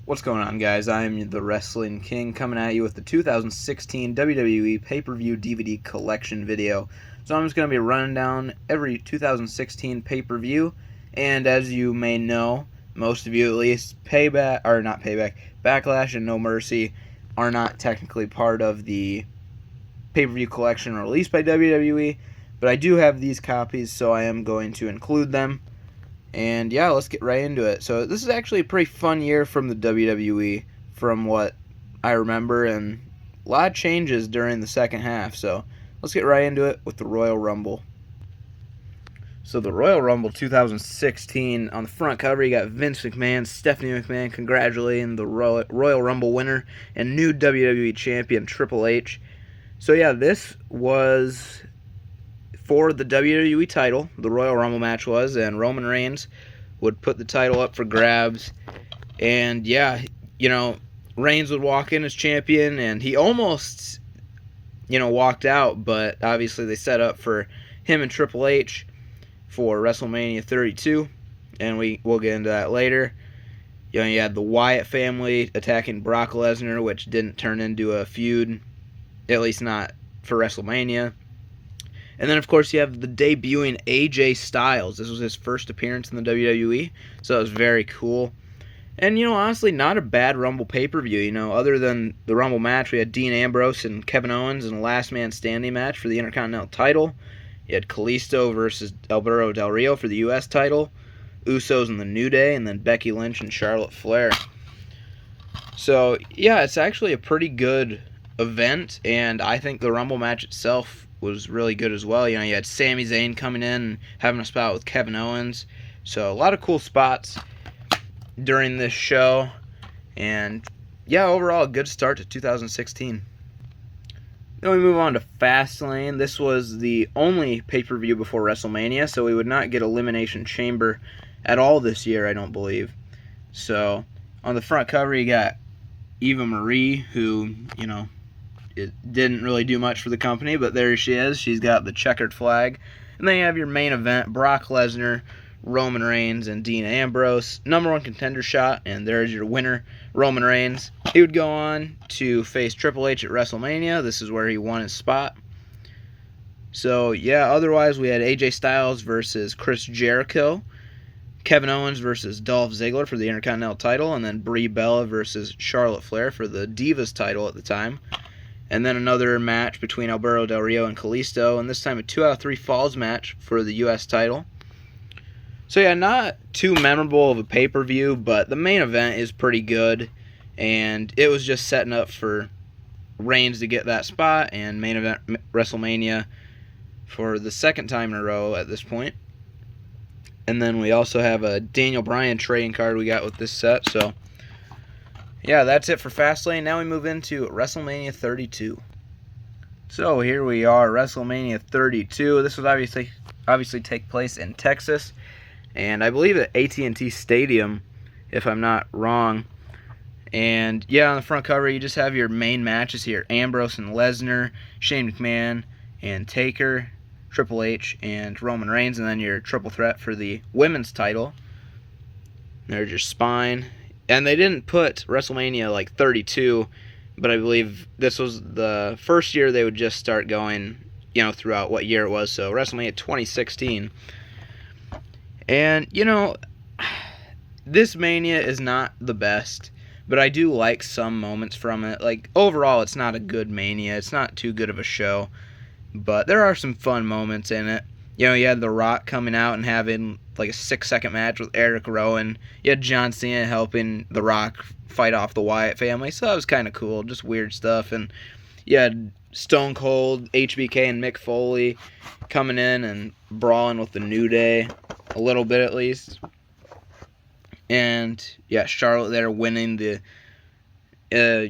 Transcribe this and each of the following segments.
What's going on, guys? I'm the Wrestling King coming at you with the 2016 WWE Pay-Per-View DVD Collection video. So I'm just going to be running down every 2016 pay-per-view, and as you may know, most of you at least, Backlash and No Mercy are not technically part of the pay-per-view collection released by WWE, but I do have these copies, so I am going to include them. And yeah, let's get right into it. So this is actually a pretty fun year from the WWE from what I remember, and a lot of changes during the second half. So let's get right into it with the Royal Rumble. So the Royal Rumble 2016, on the front cover, you got Vince McMahon, Stephanie McMahon congratulating the Royal Rumble winner and new WWE champion Triple H. So yeah, this was for the WWE title, the Royal Rumble match was, and Roman Reigns would put the title up for grabs. And yeah, Reigns would walk in as champion, and he almost, walked out, but obviously they set up for him and Triple H for WrestleMania 32, and we'll get into that later. You had the Wyatt family attacking Brock Lesnar, which didn't turn into a feud, at least not for WrestleMania. And then, of course, you have the debuting AJ Styles. This was his first appearance in the WWE, so that was very cool. And, honestly, not a bad Rumble pay-per-view. Other than the Rumble match, we had Dean Ambrose and Kevin Owens in a last man standing match for the Intercontinental title. You had Kalisto versus Alberto Del Rio for the U.S. title, Usos in the New Day, and then Becky Lynch and Charlotte Flair. So, yeah, it's actually a pretty good event, and I think the Rumble match itself was really good as well. You had Sami Zayn coming in and having a spot with Kevin Owens. So a lot of cool spots during this show. And yeah, overall a good start to 2016. Then we move on to Fastlane. This was the only pay-per-view before WrestleMania, so we would not get Elimination Chamber at all this year, I don't believe. So on the front cover you got Eva Marie, who, it didn't really do much for the company, but there she is. She's got the checkered flag. And then you have your main event, Brock Lesnar, Roman Reigns, and Dean Ambrose. Number one contender shot, and there's your winner, Roman Reigns. He would go on to face Triple H at WrestleMania. This is where he won his spot. So, yeah, otherwise we had AJ Styles versus Chris Jericho, Kevin Owens versus Dolph Ziggler for the Intercontinental title, and then Brie Bella versus Charlotte Flair for the Divas title at the time. And then another match between Alberto Del Rio and Kalisto, and this time a 2 out of 3 falls match for the U.S. title. So yeah, not too memorable of a pay-per-view, but the main event is pretty good, and it was just setting up for Reigns to get that spot, and main event WrestleMania for the second time in a row at this point. And then we also have a Daniel Bryan trading card we got with this set, so yeah, that's it for Fastlane. Now we move into WrestleMania 32. So here we are, WrestleMania 32. This would obviously take place in Texas, and I believe at AT&T Stadium, if I'm not wrong. And yeah, on the front cover, you just have your main matches here: Ambrose and Lesnar, Shane McMahon and Taker, Triple H and Roman Reigns, and then your triple threat for the women's title. There's your spine. And they didn't put WrestleMania 32, but I believe this was the first year they would just start going, throughout what year it was. So WrestleMania 2016. And, this Mania is not the best, but I do like some moments from it. Overall, it's not a good Mania. It's not too good of a show, but there are some fun moments in it. You had The Rock coming out and having a 6-second match with Eric Rowan. You had John Cena helping The Rock fight off the Wyatt family, so that was kind of cool, just weird stuff. And you had Stone Cold, HBK, and Mick Foley coming in and brawling with the New Day, a little bit at least. And yeah, Charlotte there winning the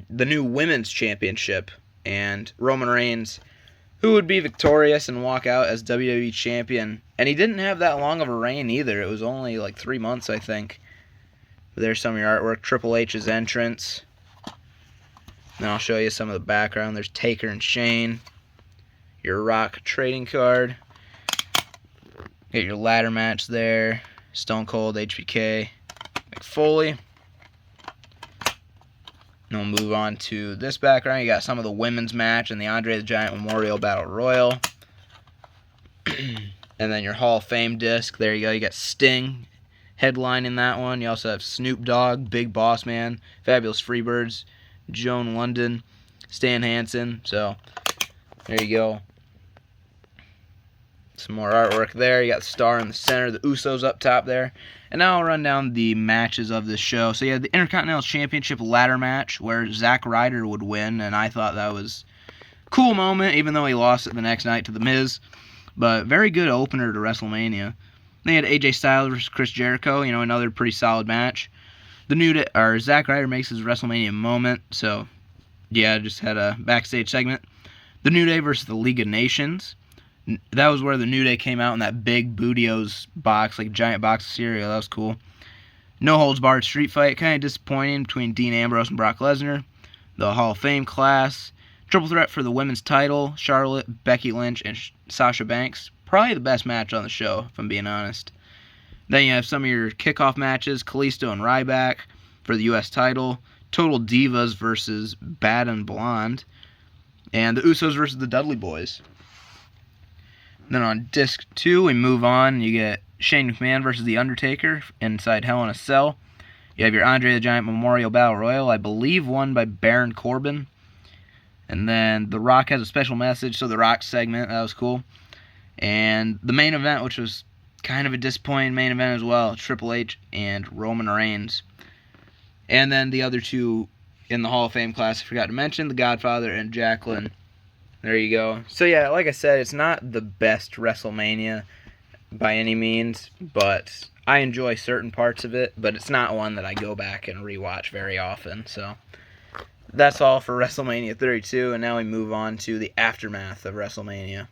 new Women's Championship, and Roman Reigns, who would be victorious and walk out as WWE Champion. And he didn't have that long of a reign either. It was only 3 months, I think. But there's some of your artwork. Triple H's entrance. Then I'll show you some of the background. There's Taker and Shane. Your Rock trading card. Get your ladder match there. Stone Cold, HBK, Mick Foley. And we'll move on to this background. You got some of the women's match and the Andre the Giant Memorial Battle Royal. And then your Hall of Fame disc. There you go. You got Sting headlining that one. You also have Snoop Dogg, Big Boss Man, Fabulous Freebirds, Joan London, Stan Hansen. So there you go. Some more artwork there. You got the star in the center, the Usos up top there. And now I'll run down the matches of this show. So you had the Intercontinental Championship ladder match where Zack Ryder would win, and I thought that was a cool moment, even though he lost it the next night to The Miz. But very good opener to WrestleMania. They had AJ Styles versus Chris Jericho, another pretty solid match. Zack Ryder makes his WrestleMania moment, so yeah, just had a backstage segment. The New Day versus the League of Nations. That was where the New Day came out in that big Booty-O's box, like giant box of cereal. That was cool. No holds barred street fight, kind of disappointing between Dean Ambrose and Brock Lesnar. The Hall of Fame class. Triple threat for the women's title. Charlotte, Becky Lynch, and Sasha Banks. Probably the best match on the show, if I'm being honest. Then you have some of your kickoff matches. Kalisto and Ryback for the U.S. title. Total Divas versus Bad and Blonde. And the Usos versus the Dudley Boys. Then on disc 2, we move on. You get Shane McMahon versus The Undertaker inside Hell in a Cell. You have your Andre the Giant Memorial Battle Royal, I believe won by Baron Corbin. And then The Rock has a special message, so The Rock segment, that was cool. And the main event, which was kind of a disappointing main event as well, Triple H and Roman Reigns. And then the other two in the Hall of Fame class, I forgot to mention, The Godfather and Jacqueline. There you go. So yeah, like I said, it's not the best WrestleMania by any means, but I enjoy certain parts of it, but it's not one that I go back and rewatch very often. So that's all for WrestleMania 32, and now we move on to the aftermath of WrestleMania.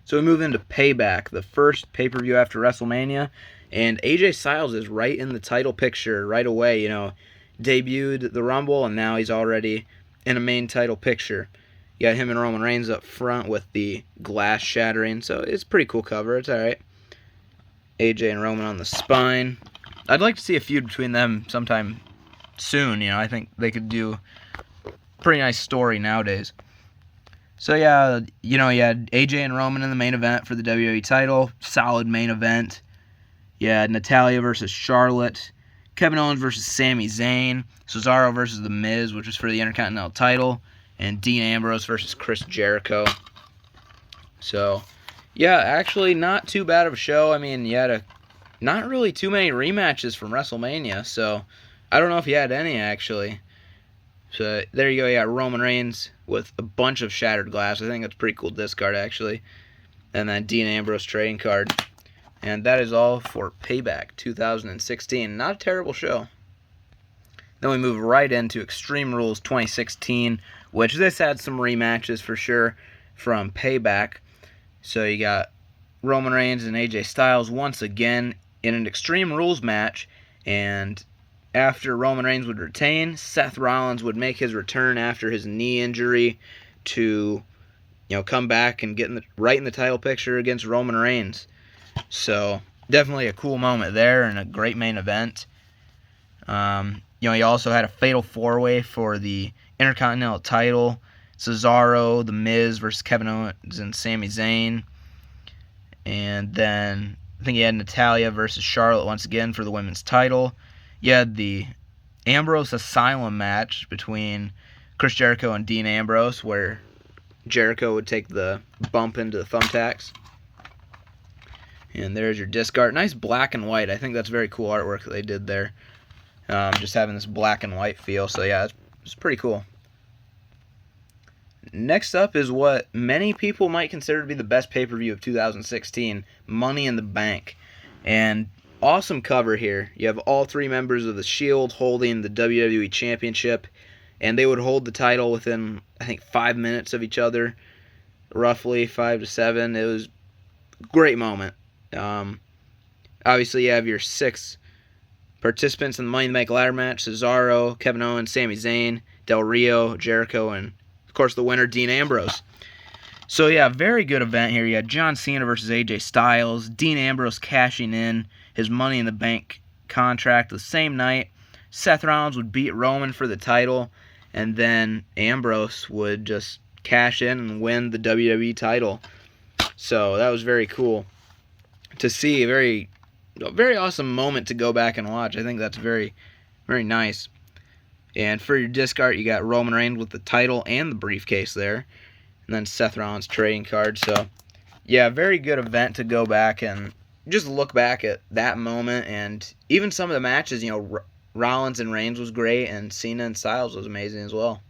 So we move into Payback, the first pay-per-view after WrestleMania, and AJ Styles is right in the title picture right away, debuted the Rumble, and now he's already in a main title picture. You got him and Roman Reigns up front with the glass shattering, so it's a pretty cool cover. It's alright. AJ and Roman on the spine. I'd like to see a feud between them sometime soon. I think they could do a pretty nice story nowadays. So yeah, you had AJ and Roman in the main event for the WWE title. Solid main event. You had Natalya versus Charlotte. Kevin Owens versus Sami Zayn. Cesaro versus The Miz, which was for the Intercontinental title. And Dean Ambrose versus Chris Jericho. So, yeah, actually not too bad of a show. I mean, you had not really too many rematches from WrestleMania, so I don't know if you had any, actually. So, there you go. You got Roman Reigns with a bunch of shattered glass. I think that's a pretty cool discard, actually. And then Dean Ambrose trading card. And that is all for Payback 2016. Not a terrible show. Then we move right into Extreme Rules 2016, which this had some rematches for sure from Payback. So you got Roman Reigns and AJ Styles once again in an Extreme Rules match, and after Roman Reigns would retain, Seth Rollins would make his return after his knee injury to come back and get right in the title picture against Roman Reigns. So definitely a cool moment there and a great main event. You also had a fatal four-way for the Intercontinental title. Cesaro, The Miz versus Kevin Owens and Sami Zayn. And then I think you had Natalya versus Charlotte once again for the women's title. You had the Ambrose Asylum match between Chris Jericho and Dean Ambrose, where Jericho would take the bump into the thumbtacks. And there's your disc art. Nice black and white. I think that's very cool artwork that they did there. Just having this black and white feel. So yeah, it's pretty cool. Next up is what many people might consider to be the best pay-per-view of 2016, Money in the Bank. And awesome cover here. You have all three members of the Shield holding the WWE Championship, and they would hold the title within, I think, 5 minutes of each other, roughly 5 to 7. It was a great moment. Obviously, you have your 6 participants in the Money in the Bank ladder match: Cesaro, Kevin Owens, Sami Zayn, Del Rio, Jericho, and of course the winner, Dean Ambrose. So yeah, very good event here. You had John Cena versus AJ Styles, Dean Ambrose cashing in his Money in the Bank contract the same night. Seth Rollins would beat Roman for the title, and then Ambrose would just cash in and win the WWE title. So that was very cool to see. A very awesome moment to go back and watch. I think that's very, very nice. And for your discard, you got Roman Reigns with the title and the briefcase there. And then Seth Rollins trading card. So, yeah, very good event to go back and just look back at that moment. And even some of the matches, Rollins and Reigns was great, and Cena and Styles was amazing as well.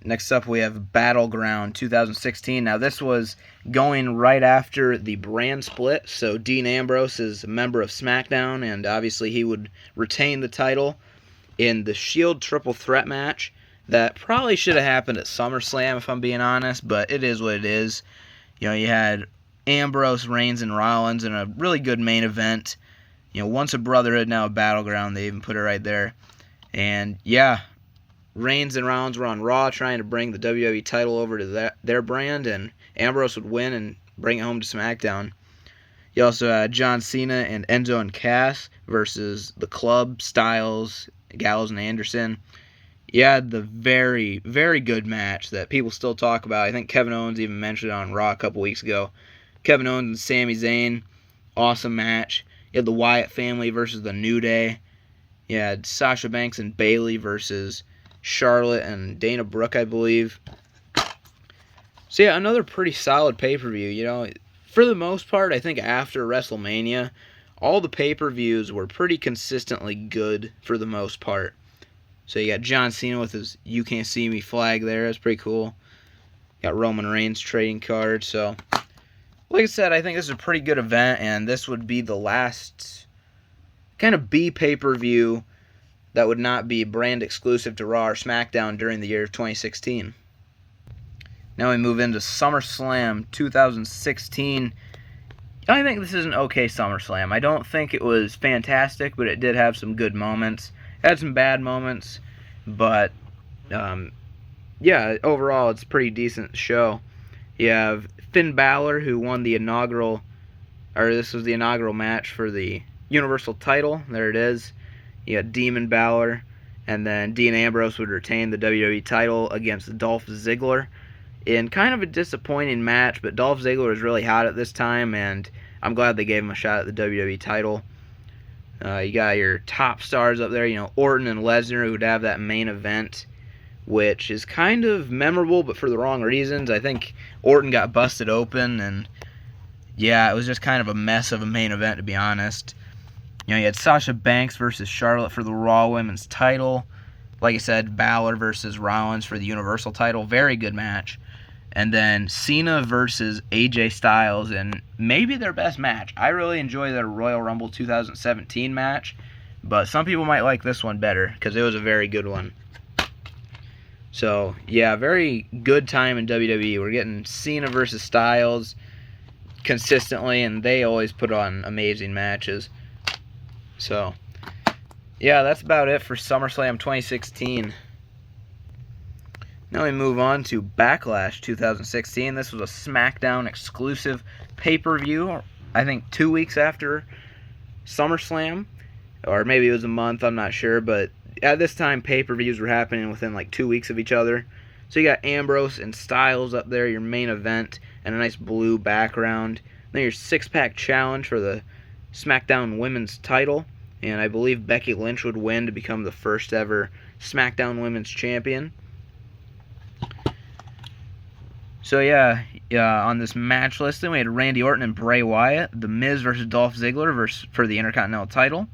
Next up, we have Battleground 2016. Now, this was going right after the brand split. So, Dean Ambrose is a member of SmackDown, and obviously he would retain the title in the Shield Triple Threat match. That probably should have happened at SummerSlam, if I'm being honest, but it is what it is. You had Ambrose, Reigns, and Rollins in a really good main event. Once a brotherhood, now a Battleground. They even put it right there. And, yeah, Reigns and Rollins were on Raw trying to bring the WWE title over to their brand, and Ambrose would win and bring it home to SmackDown. You also had John Cena and Enzo and Cass versus The Club, Styles, Gallows, and Anderson. You had the very, very good match that people still talk about. I think Kevin Owens even mentioned it on Raw a couple weeks ago. Kevin Owens and Sami Zayn, awesome match. You had the Wyatt family versus the New Day. You had Sasha Banks and Bayley versus Charlotte and Dana Brooke, I believe. So yeah, another pretty solid pay-per-view. For the most part, I think after WrestleMania, all the pay-per-views were pretty consistently good for the most part. So you got John Cena with his "You Can't See Me" flag there. That's pretty cool. Got Roman Reigns trading card. So, like I said, I think this is a pretty good event, and this would be the last kind of B pay-per-view that would not be brand exclusive to Raw or SmackDown during the year of 2016. Now we move into SummerSlam 2016. I think this is an okay SummerSlam. I don't think it was fantastic, but it did have some good moments. It had some bad moments, but yeah, overall it's a pretty decent show. You have Finn Balor, who won the inaugural match for the Universal title. There it is. You got Demon Balor, and then Dean Ambrose would retain the WWE title against Dolph Ziggler in kind of a disappointing match, but Dolph Ziggler was really hot at this time, and I'm glad they gave him a shot at the WWE title. You got your top stars up there, Orton and Lesnar, who would have that main event, which is kind of memorable, but for the wrong reasons. I think Orton got busted open, and yeah, it was just kind of a mess of a main event, to be honest. You had Sasha Banks versus Charlotte for the Raw Women's title. Like I said, Balor versus Rollins for the Universal title. Very good match. And then Cena versus AJ Styles in maybe their best match. I really enjoyed their Royal Rumble 2017 match, but some people might like this one better because it was a very good one. So, yeah, very good time in WWE. We're getting Cena versus Styles consistently, and they always put on amazing matches. So, yeah, that's about it for SummerSlam 2016. Now we move on to Backlash 2016. This was a SmackDown exclusive pay-per-view, I think 2 weeks after SummerSlam, or maybe it was a month, I'm not sure, but at this time pay-per-views were happening within like 2 weeks of each other. So you got Ambrose and Styles up there, your main event, and a nice blue background. Then your six-pack challenge for the SmackDown Women's title, and I believe Becky Lynch would win to become the first ever SmackDown Women's Champion. So yeah, on this match listing, we had Randy Orton and Bray Wyatt, The Miz versus Dolph Ziggler for the Intercontinental title.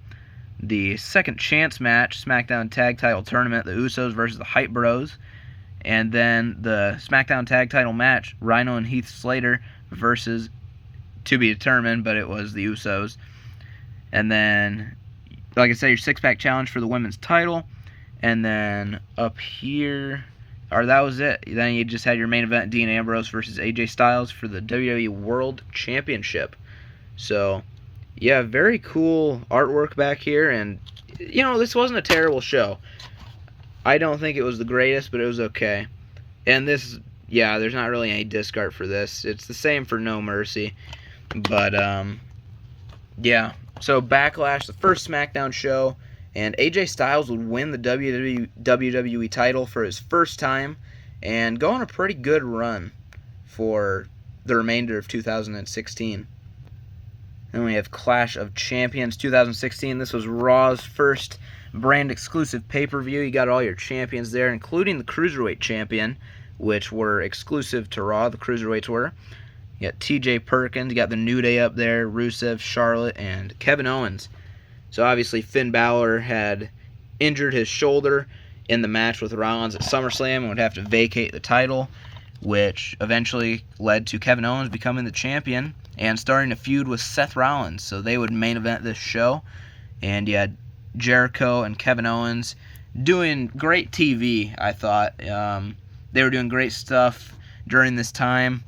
The second chance match, SmackDown Tag Title Tournament, the Usos versus the Hype Bros. And then the SmackDown Tag Title match, Rhino and Heath Slater versus, to be determined, but it was the Usos. And then, like I said, your six-pack challenge for the women's title. And then up here, or that was it. Then you just had your main event, Dean Ambrose versus AJ Styles for the WWE World Championship. So, yeah, very cool artwork back here. And, this wasn't a terrible show. I don't think it was the greatest, but it was okay. And this, yeah, there's not really any discard for this. It's the same for No Mercy. But, yeah. So, Backlash, the first SmackDown show And AJ Styles would win the WWE title for his first time and go on a pretty good run for the remainder of 2016. Then we have Clash of Champions 2016. This was Raw's first brand exclusive pay-per-view. You got all your champions there, including the Cruiserweight champion, which were exclusive to Raw. The Cruiserweights were. You got TJ Perkins, you got the New Day up there, Rusev, Charlotte, and Kevin Owens. So obviously Finn Balor had injured his shoulder in the match with Rollins at SummerSlam and would have to vacate the title, which eventually led to Kevin Owens becoming the champion and starting a feud with Seth Rollins. So they would main event this show, and you had Jericho and Kevin Owens doing great TV, I thought. They were doing great stuff during this time,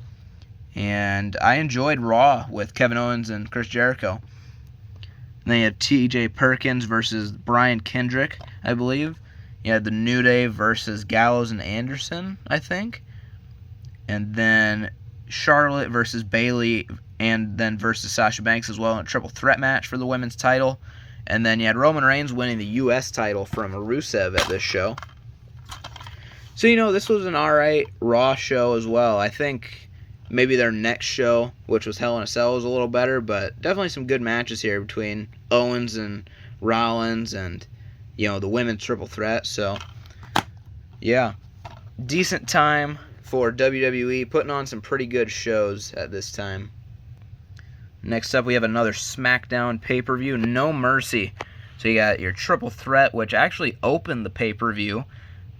and I enjoyed Raw with Kevin Owens and Chris Jericho. And then you had TJ Perkins versus Brian Kendrick, I believe. You had the New Day versus Gallows and Anderson, I think. And then Charlotte versus Bayley, and then versus Sasha Banks as well in a triple threat match for the women's title. And then you had Roman Reigns winning the U.S. title from Rusev at this show. So, this was an alright Raw show as well. I think maybe their next show, which was Hell in a Cell, was a little better, but definitely some good matches here between Owens and Rollins and, the women's triple threat. So, yeah, decent time for WWE, putting on some pretty good shows at this time. Next up, we have another SmackDown pay-per-view, No Mercy. So you got your triple threat, which actually opened the pay-per-view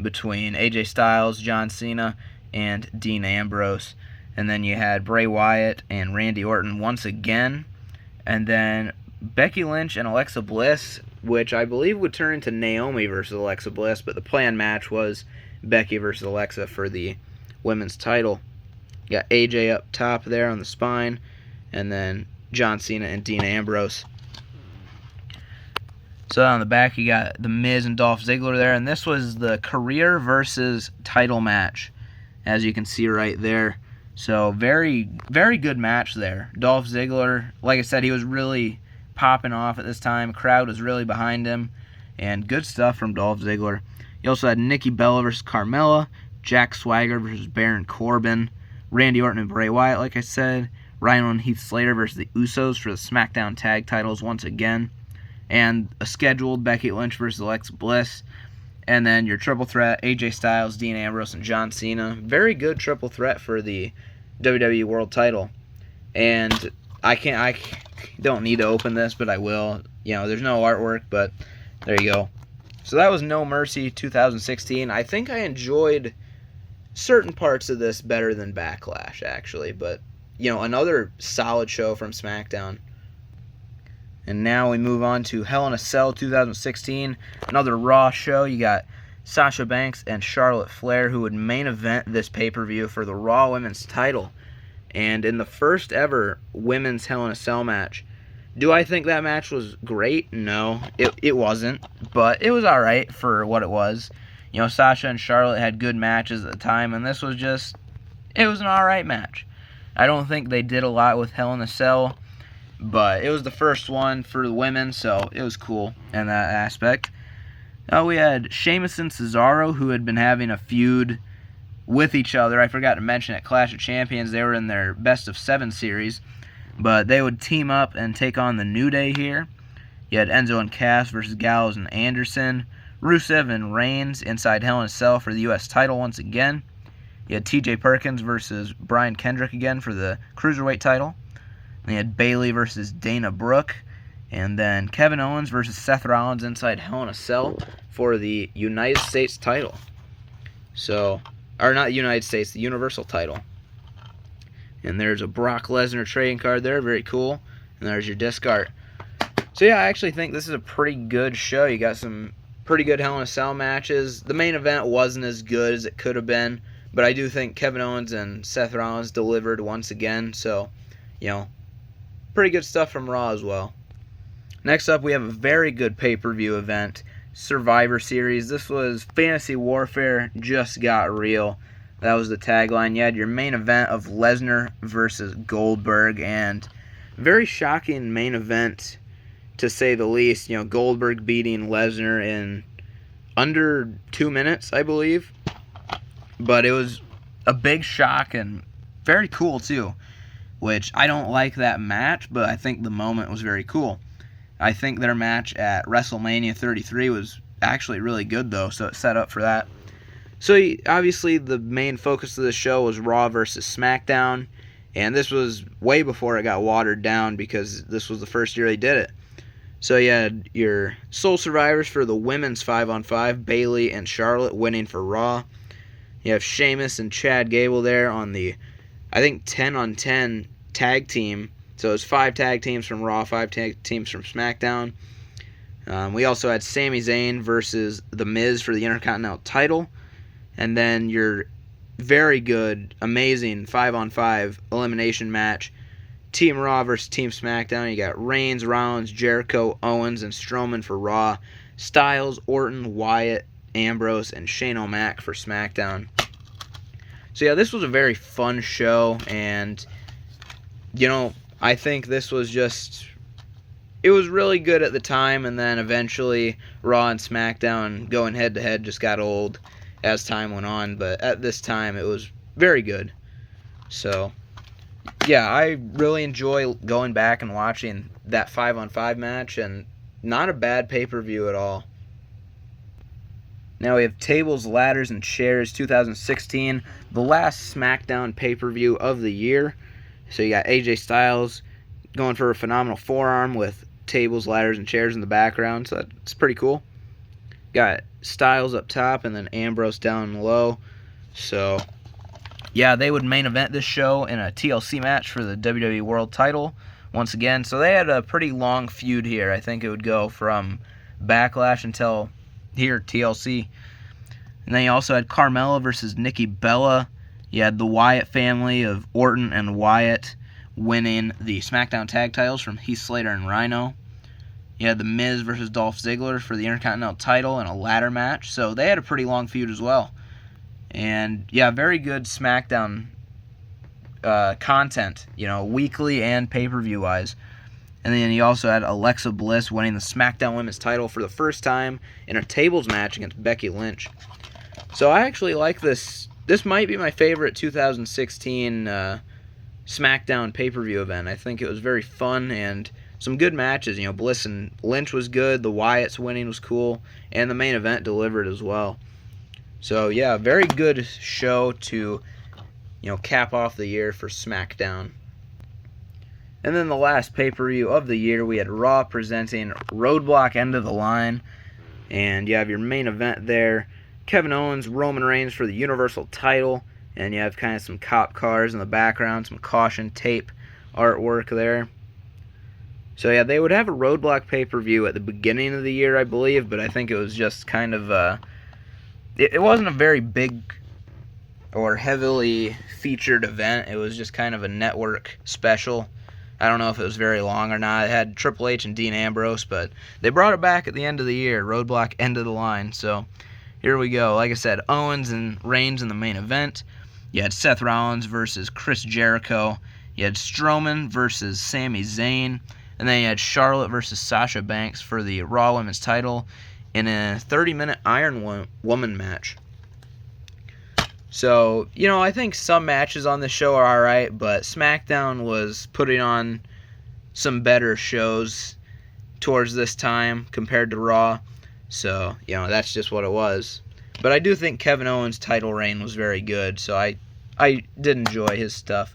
between AJ Styles, John Cena, and Dean Ambrose. And then you had Bray Wyatt and Randy Orton once again. And then Becky Lynch and Alexa Bliss, which I believe would turn into Naomi versus Alexa Bliss, but the planned match was Becky versus Alexa for the women's title. You got AJ up top there on the spine, and then John Cena and Dean Ambrose. So on the back, you got The Miz and Dolph Ziggler there, and this was the career versus title match, as you can see right there. So very, very good match there. Dolph Ziggler, like I said, he was really popping off at this time. Crowd was really behind him, and good stuff from Dolph Ziggler. You also had Nikki Bella versus Carmella, Jack Swagger versus Baron Corbin, Randy Orton and Bray Wyatt, like I said, Rhino and Heath Slater versus the Usos for the SmackDown Tag Titles once again, and a scheduled Becky Lynch versus Alexa Bliss, and then your triple threat, AJ Styles, Dean Ambrose, and John Cena. Very good triple threat for the WWE World Title. And I don't need to open this, but I will. There's no artwork, but there you go. So that was No Mercy 2016. I think I enjoyed certain parts of this better than Backlash, actually, but another solid show from SmackDown. And now we move on to Hell in a Cell 2016, another Raw show. You got Sasha Banks and Charlotte Flair, who would main event this pay-per-view for the Raw Women's title. And in the first ever women's Hell in a Cell match, do I think that match was great? No, it wasn't, but it was alright for what it was. Sasha and Charlotte had good matches at the time, and this was it was an alright match. I don't think they did a lot with Hell in a Cell, but it was the first one for the women, so it was cool in that aspect. We had Sheamus and Cesaro, who had been having a feud with each other. I forgot to mention at Clash of Champions, they were in their Best of 7 series, but they would team up and take on the New Day here. You had Enzo and Cass versus Gallows and Anderson, Rusev and Reigns inside Hell in a Cell for the U.S. title once again. You had TJ Perkins versus Brian Kendrick again for the Cruiserweight title. And you had Bayley versus Dana Brooke. And then Kevin Owens versus Seth Rollins inside Hell in a Cell for the United States title. Or not the United States, the Universal title. And there's a Brock Lesnar trading card there, very cool. And there's your disc art. So yeah, I actually think this is a pretty good show. You got some pretty good Hell in a Cell matches. The main event wasn't as good as it could have been, but I do think Kevin Owens and Seth Rollins delivered once again. So, pretty good stuff from Raw as well. Next up, we have a very good pay-per-view event, Survivor Series. This was Fantasy Warfare Just Got Real. That was the tagline. You had your main event of Lesnar versus Goldberg, and very shocking main event. to say the least. Goldberg beating Lesnar in under 2 minutes, I believe. But it was a big shock and very cool too, which I don't like that match, but I think the moment was very cool. I think their match at WrestleMania 33 was actually really good though, so it set up for that. So obviously the main focus of the show was Raw versus SmackDown, and this was way before it got watered down because this was the first year they did it. So you had your sole survivors for the women's 5-on-5, Bayley and Charlotte winning for Raw. You have Sheamus and Chad Gable there on the, I think, 10-on-10 tag team. So it was 5 tag teams from Raw, 5 tag teams from SmackDown. We also had Sami Zayn versus The Miz for the Intercontinental title. And then your very good, amazing 5-on-5 elimination match, Team Raw versus Team SmackDown. You got Reigns, Rollins, Jericho, Owens, and Strowman for Raw. Styles, Orton, Wyatt, Ambrose, and Shane O'Mac for SmackDown. So yeah, this was a very fun show, and I think this was it was really good at the time, and then eventually Raw and SmackDown going head to head just got old as time went on, but at this time it was very good. So yeah, I really enjoy going back and watching that 5-on-5 match, and not a bad pay-per-view at all. Now we have Tables, Ladders, and Chairs 2016, the last SmackDown pay-per-view of the year. So you got AJ Styles going for a phenomenal forearm with tables, ladders, and chairs in the background, so that's pretty cool. Got Styles up top and then Ambrose down low. So yeah, they would main event this show in a TLC match for the WWE World title once again. So they had a pretty long feud here. I think it would go from Backlash until here, TLC. And then you also had Carmella versus Nikki Bella. You had the Wyatt family of Orton and Wyatt winning the SmackDown tag titles from Heath Slater and Rhino. You had The Miz versus Dolph Ziggler for the Intercontinental title in a ladder match. So they had a pretty long feud as well. And yeah, very good SmackDown content, weekly and pay-per-view wise. And then you also had Alexa Bliss winning the SmackDown Women's title for the first time in a tables match against Becky Lynch. So I actually like this. This might be my favorite 2016 SmackDown pay-per-view event. I think it was very fun and some good matches. Bliss and Lynch was good. The Wyatts winning was cool. And the main event delivered as well. So yeah, very good show to, cap off the year for SmackDown. And then the last pay-per-view of the year, we had Raw presenting Roadblock End of the Line. And you have your main event there, Kevin Owens, Roman Reigns for the Universal title. And you have kind of some cop cars in the background, some caution tape artwork there. So yeah, they would have a Roadblock pay-per-view at the beginning of the year, I believe. But I think it was just kind of, it wasn't a very big or heavily featured event. It was just kind of a network special. I don't know if it was very long or not. It had Triple H and Dean Ambrose, but they brought it back at the end of the year. Roadblock End of the Line. So here we go. Like I said, Owens and Reigns in the main event. You had Seth Rollins versus Chris Jericho. You had Strowman versus Sami Zayn. And then you had Charlotte versus Sasha Banks for the Raw Women's title in a 30-minute Iron Woman match. So, I think some matches on the show are alright, but SmackDown was putting on some better shows towards this time compared to Raw. So, that's just what it was. But I do think Kevin Owens' title reign was very good, so I did enjoy his stuff.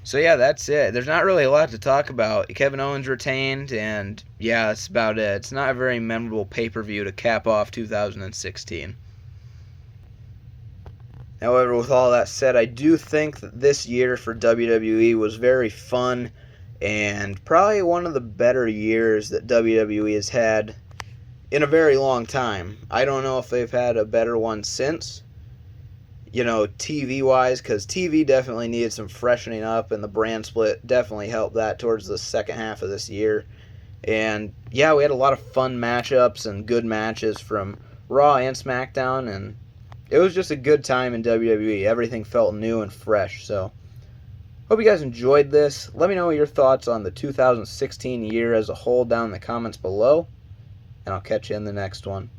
So yeah, that's it. There's not really a lot to talk about. Kevin Owens retained, and yeah, that's about it. It's not a very memorable pay-per-view to cap off 2016. However, with all that said, I do think that this year for WWE was very fun and probably one of the better years that WWE has had in a very long time. I don't know if they've had a better one since, TV-wise, because TV definitely needed some freshening up, and the brand split definitely helped that towards the second half of this year. And yeah, we had a lot of fun matchups and good matches from Raw and SmackDown, and it was just a good time in WWE. Everything felt new and fresh. So Hope you guys enjoyed this. Let me know your thoughts on the 2016 year as a whole down in the comments below, and I'll catch you in the next one.